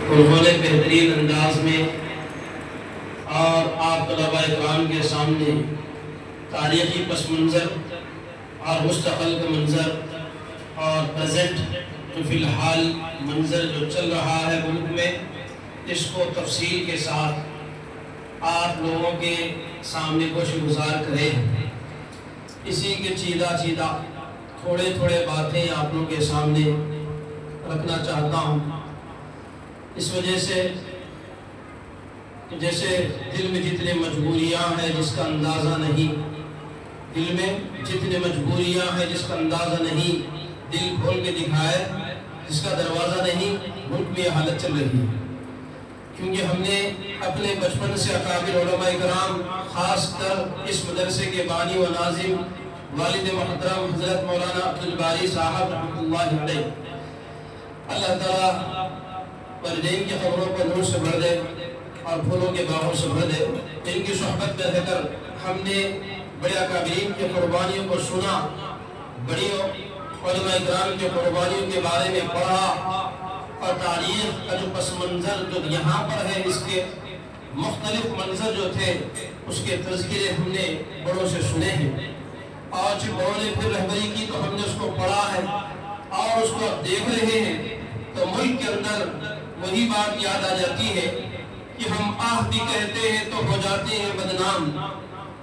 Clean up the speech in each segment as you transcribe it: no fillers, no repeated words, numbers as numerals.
انہوں نے بہترین انداز میں اور آپ طلباء اکرام کے سامنے تاریخی پس منظر اور مستقبل کا منظر اور پریزنٹ جو فی الحال منظر جو چل رہا ہے ملک میں، اس کو تفصیل کے ساتھ آپ لوگوں کے سامنے گوش گزار کریں۔ اسی کے چیدہ تھوڑے باتیں آپ لوگوں کے سامنے رکھنا چاہتا ہوں، اس وجہ سے کہ جیسے دل میں جتنے مجبوریاں ہیں جس کا اندازہ نہیں، دل میں جتنے مجبوریاں ہیں جس کا اندازہ نہیں، دل کھول کے دکھائے جس کا دروازہ نہیں، ملک میں یہ حالت چل رہی ہے۔ کیونکہ ہم نے اپنے بچپن سے اکابر علماء کرام، خاص کر اس مدرسے کے بانی و ناظم والد محترم حضرت مولانا عبدالباری صاحب رحمۃ اللہ علیہ، اللہ تعالیٰ والدین کی قبروں پر نور سے بھر دے اور پھولوں کے باغوں سے بھر دے۔ ان کی صحبت میں رہ کر ہم نے بڑے اکابرین کی قربانیوں کو سنا، بڑی علماء کرام کی قربانیوں کے بارے میں پڑھا، اور تاریخ کا جو پس منظر جو یہاں پر ہے، اس کے مختلف منظر جو تھے اس کے تذکرے ہم نے بڑوں سے سنے ہیں، اور جب بڑوں نے پھر رہبری کی تو ہم نے اس کو پڑھا ہے اور اس کو اب دیکھ رہے ہیں، تو ملک کے اندر وہی بات یاد آ جاتی ہے کہ ہم آہ بھی کہتے ہیں تو ہو جاتے ہیں بدنام،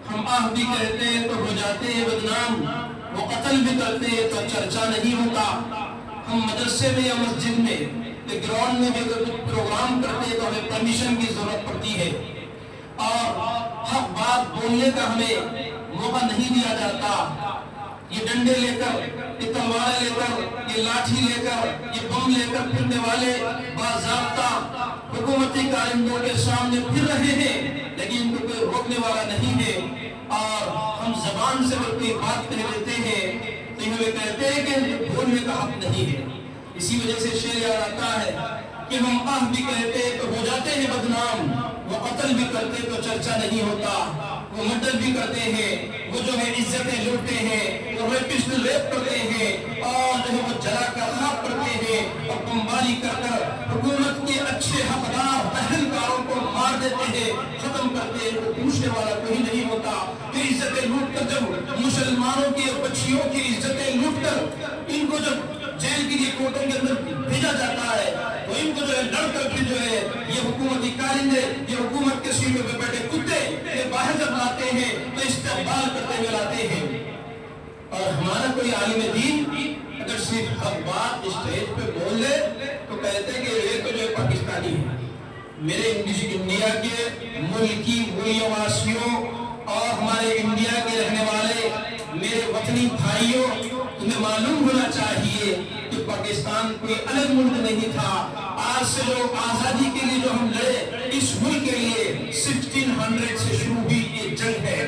ہم آہ بھی کہتے ہیں تو ہو جاتے ہیں بدنام، وہ قتل بھی کرتے ہیں تو چرچا نہیں ہوتا۔ ہم مدرسے میں یا مسجد میں یا گراؤنڈ میں بھی اگر کچھ پروگرام کرتے ہیں تو ہمیں پرمیشن کی ضرورت پڑتی ہے، اور حق بات بولنے کا ہمیں موقع نہیں دیا جاتا۔ یہ ڈنڈے لے کر، یہ تلواریں لے کر، یہ لاٹھی لے کر، یہ بم لے کر پھرنے والے باضابطہ حکومتی کارندوں کے سامنے پھر رہے ہیں، لیکن ان کو کوئی روکنے والا نہیں ہے، اور ہم زبان سے اگر کوئی بات کہہ لیتے ہیں تو ہمیں کہتے ہیں کہ بولنے کا حق نہیں ہے۔ اسی وجہ سے شعر یاد آتا ہے کہ ہم آہ بھی کہتے ہیں تو ہو جاتے ہیں بدنام، وہ قتل بھی کرتے تو چرچا نہیں ہوتا، وہ مرڈر بھی کرتے ہیں، وہ جو ہے عزتیں لوٹتے ہیں، وہ ریپسٹ ریپ کرتے ہیں، اور جو ہے وہ جلا کر خاک کرتے ہیں، اور بمباری کر کر حکومت کے اچھے حقدار پہلکاروں کو مار دیتے ہیں، ختم کرتے ہیں، وہ پوچھنے والا کوئی نہیں ہوتا۔ پھر عزتیں لوٹ کر جب مسلمانوں کی بچیوں کی عزتیں لوٹ کر ان کو جب جیل کے لیے کوٹوں کے اندر بھیجا جاتا ہے تو ان کو جو ہے لڑ کر پھر جو ہے یہ حکومتی کارندے، یہ حکومت کے سیٹوں پہ بیٹھے کتے یہ باہر جب لاتے ہیں تو استقبال کرتے ہوئے لاتے ہیں۔ اور ہمارا کوئی عالم دین اگر صرف حق بات اسٹیج پہ بول لے تو کہتے ہیں کہ یہ تو جو پاکستانی ہے۔ میرے انڈیا کے ملکی واسیوں اور ہمارے انڈیا کے رہنے والے میرے وطنی بھائیوں، تمہیں معلوم ہونا چاہیے کہ پاکستان کوئی الگ ملک نہیں تھا۔ آج سے جو آزادی کے لیے جو ہم لڑے، اس ملک کے لیے 1600 سے شروع ہوئی یہ جنگ ہے،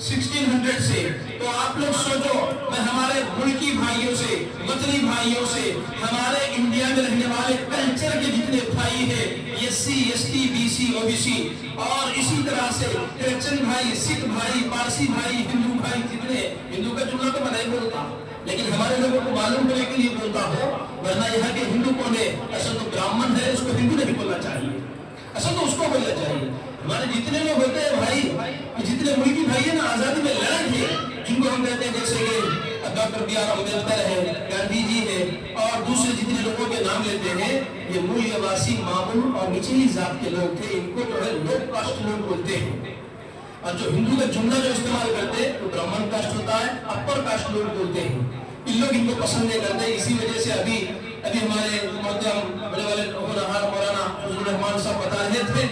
1600 سے۔ تو آپ لوگ سوچو، میں ہمارے ملکی بھائیوں سے، وطنی بھائیوں سے، ہمارے انڈیا میں رہنے والے کلچر کے جتنے بھائی ہیں، S C S T B C O B C, اور اسی طرح سے کرسچن بھائی، سکھ بھائی، پارسی بھائی، ہندو بھائی، جتنے ہندو کا جملہ تو میں نہیں بولتا لیکن ہمارے لوگوں کو معلوم ہونے کے لیے بولتا ہو، ورنہ یہاں کے ہندو کون ہے؟ اصل تو برامن ہے، اس کو ہندو نہیں بولنا چاہیے، اصل تو اس کو بولنا چاہیے۔ ہمارے جتنے لوگ ہوتے ہیں بھائی، جتنے ملکی بھائی ہیں نا آزادی میں لڑے تھے، جن کو ہم کہتے ہیں جیسے کہ ڈاکٹر بی آر امبیڈکر ہے، گاندھی جی ہے، اور دوسرے جتنے لوگوں کے نام لیتے ہیں، یہ مول نواسی معمول اور نچلی ذات کے لوگ تھے، ان کو جو ہے لو کاسٹ لوگ بولتے ہیں۔ اور جو ہندو کا جملہ جو استعمال کرتے ہیں تو برہمن کاسٹ ہوتا ہے، اپر کاسٹ لوگ بولتے ہیں، ان لوگ ان کو پسند نہیں کرتے۔ اسی وجہ سے ابھی ہمارے محترم بڑے والے مولانا فضل الرحمان صاحب بتا رہے تھے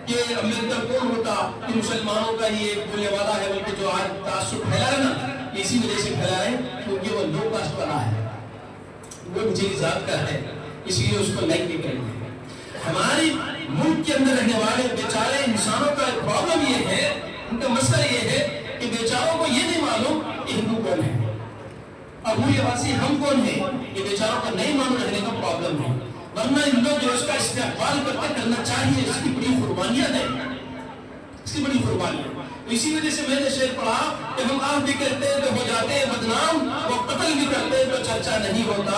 کہ امبیڈکر کون ہوتا کہ مسلمانوں کا یہ بولنے والا ہے، بلکہ جو آج تعصب پھیلا ہے نا، اسی وجہ سے پھیلا ہے کیونکہ وہ لو کاسٹ والا ہے، وہ نچلی ذات کا ہے، اسی لیے اس کو لائک نہیں کریں گے۔ ہماری ملک کے اندر رہنے والے بیچارے انسانوں کا پرابلم یہ ہے، ان کا مسئلہ یہ ہے کہ بیچاروں کو یہ نہیں معلوم کہ ہندو کون ہے اور مول نواسی ہم کون ہیں، یہ بیچاروں کو نہیں معلوم رہنے کا پرابلم ہے۔ ورنہ ان لوگ جو اس کا استقبال کرنا چاہیے، اس کی بڑی قربانیاں دیں، اس کی بڑی قربانیاں۔ اسی وجہ سے میں نے شعر پڑھا کہ ہم آپ بھی کہتے ہیں تو ہو جاتے ہیں بدنام، وہ قتل بھی کرتے ہیں تو چرچا نہیں ہوتا۔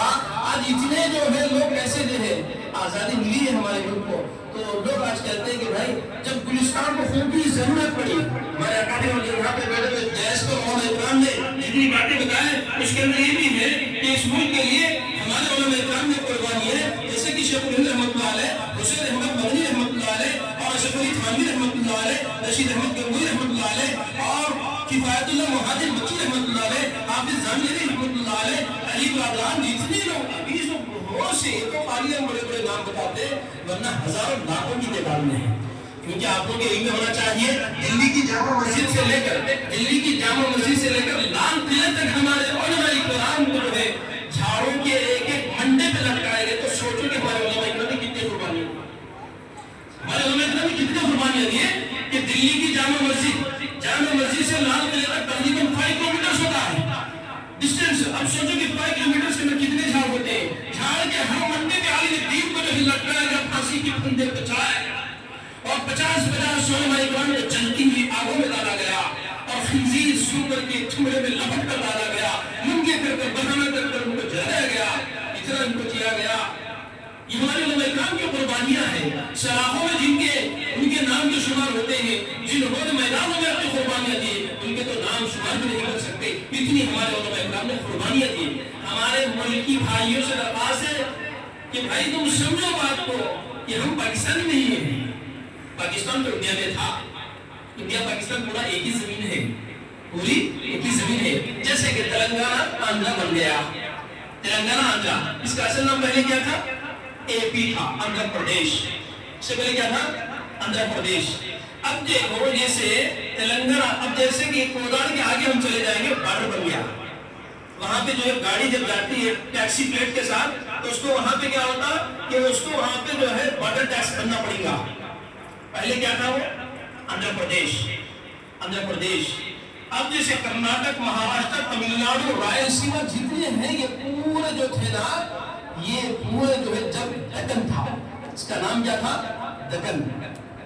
آج اتنے جو ہے لوگ ایسے جو ہے، آزادی ملی ہے ہمارے ملک کو، تو لوگ آج کہتے ہیں کہ بھائی جب گلستان کو خون کی ضرورت پڑی، ہمارے اکابر یہاں پہ بیٹھے ہوئے جیس کو مولانا اکرام نے جتنی باتیں بتائیں اس کے اندر یہ بھی ہے کہ اس ملک کے لیے ہمارے علماء اکرام نے قربانی ہے، جیسے کہ شیخ الہند رحمۃ اللہ علیہ، حسین احمد مدنی رحمۃ اللہ علیہ، اور اشرف علی تھانوی رحمۃ اللہ علیہ، رشید احمد گنگوئی رحمۃ اللہ علیہ، اور کفایت اللہ مہاجر مکی رحمۃ اللہ علیہ، حافظ زانجری رحمۃ اللہ علیہ، علی برادران، جتنے لوگ ابھی جو بہت سے تو قاریاں بڑے بڑے نام بتاتے ورنہ ہزاروں لاکھوں کی تعداد میں ہیں، کیونکہ آپ لوگوں کے علم میں ہونا چاہیے دلی کی جامع مسجد سے لے کر لال قلعہ تک ہمارے علماء اکرام کو جو ہے جھاڑوں کے ایک ایک منڈے پہ لٹکائے گئے، تو سوچو کہ ہمارے علماء اکرام نے کتنے قربانی، ہمارے علماء اکرام نے کتنے قربانیاں دیے کہ دلی کی جامع مسجد سے لال قلعہ تک تقریباً 5 کلومیٹر ہوتا ہے ڈسٹینس۔ اب سوچو کہ 5 کلومیٹر کے اندر کتنے جھاڑ ہوتے ہیں، جھاڑ کے ہر منڈے پہ عالم دین کو جو ہے لٹکایا گیا، پھانسی کی پھندے پہ چڑھایا گیا، اور 50 علماء اکرام کو جلتی ہوئی آگوں میں ڈالا گیا، اور خنزیر سور کے چمڑے میں لپٹ کر ڈالا گیا، ننگے کر بہانا کر ان کو جلایا گیا، اتنا ان کو کیا گیا۔ یہ ہمارے علماء اکرام کی قربانیاں ہیں، سراحوں میں ان کے نام جو شمار ہوتے ہیں، جنہوں نے میدانوں میں اپنی قربانیاں دی، ان کے تو نام شمار بھی نہیں کر سکتے، اتنی ہمارے علماء اکرام نے قربانیاں دی۔ ہمارے ملکی بھائیوں سے درخواست ہے کہ بھائی تم سمجھو بات کو کہ ہم پاکستانی نہیں ہیں، پاکستان تو انڈیا میں تھا، انڈیا پاکستان پورا ایک ہی زمین ہے، پوری ایک ہی زمین ہے، جیسے کہ تلنگانہ آندھرا بن گیا، تلنگانہ آندھرا، اس کا اصل نام پہلے کیا تھا؟ اے پی تھا، آندھرا پردیش، اس سے پہلے کیا تھا؟ آندھرا پردیش۔ اب دیکھو جیسے تلنگانہ، اب جیسے کہ کوداڑ کے آگے ہم چلے جائیں گے، بارڈر بن گیا، وہاں پہ جو ہے گاڑی جب جاتی ہے ٹیکسی پلیٹ کے ساتھ، تو اس کو وہاں پہ کیا ہوتا کہ اس کو وہاں پہ جو ہے بارڈر ٹیکس بننا پڑے گا۔ پہلے کیا تھا وہ؟ آندھرا پردیش۔ اب جیسے کرناٹک، مہاراشٹر، تمل ناڈو، رائلسیما جتنے ہیں، یہ پورے جو تھے نا، یہ پورے جو ہے جب دکن تھا، اس کا نام کیا تھا؟ دکن۔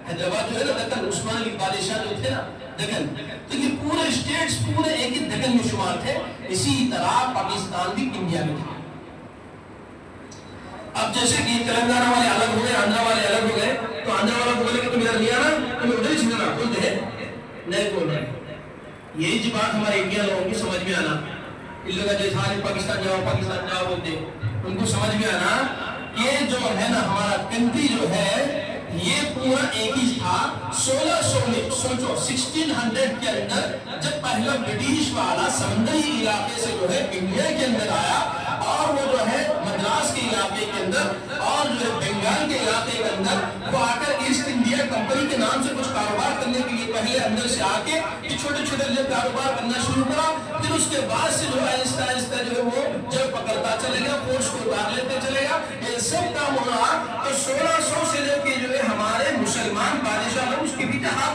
حیدرآباد جو ہے نا دکن، عثمان علی بادشاہ جو تھے نا دکن، تو یہ پورے اسٹیٹس پورے ایک ہی دکن میں شمار تھے، اسی طرح پاکستان بھی انڈیا میں تھا۔ اب جیسے کہ تلنگانہ والے الگ ہو گئے، آندھرا والے الگ ہو گئے، تو آندھرا والا بولے کہ تم ادھر نہیں آنا، تم ادھر ہی چھڑنا، بولتے ہیں نہیں بول رہے۔ یہی جی بات ہمارے انڈیا لوگوں کی سمجھ میں آنا، ان لوگوں جیسے آج پاکستان جاؤ بولتے، ان کو سمجھ میں آنا یہ جو ہے نا ہمارا کنٹری جو ہے یہ پورا ایک ہی تھا۔ 1600 میں سوچو 1600 کے اندر جب پہلا برٹش والا سمندری علاقے سے جو ہے انڈیا کے اندر آیا، اور وہ جو ہے مدراس کے علاقے کے اندر اور جو ہے بنگال کے علاقے کے اندر وہ آ کر ایسٹ انڈیا کمپنی کے نام سے کچھ کاروبار کرنے کے لیے پہلے اندر سے آ کے چھوٹے چھوٹے کاروبار کرنا شروع کرا، پھر اس کے بعد سے جو آہستہ آہستہ جو ہے وہ جب پکڑتا چلے گا، فورس کو اتار لیتے چلے گا، یہ سب کام ہو رہا۔ تو 1600 سے لے کے جو ہے ہمارے مسلمان بادشاہ لوگ اس کے پیچھے ہاتھ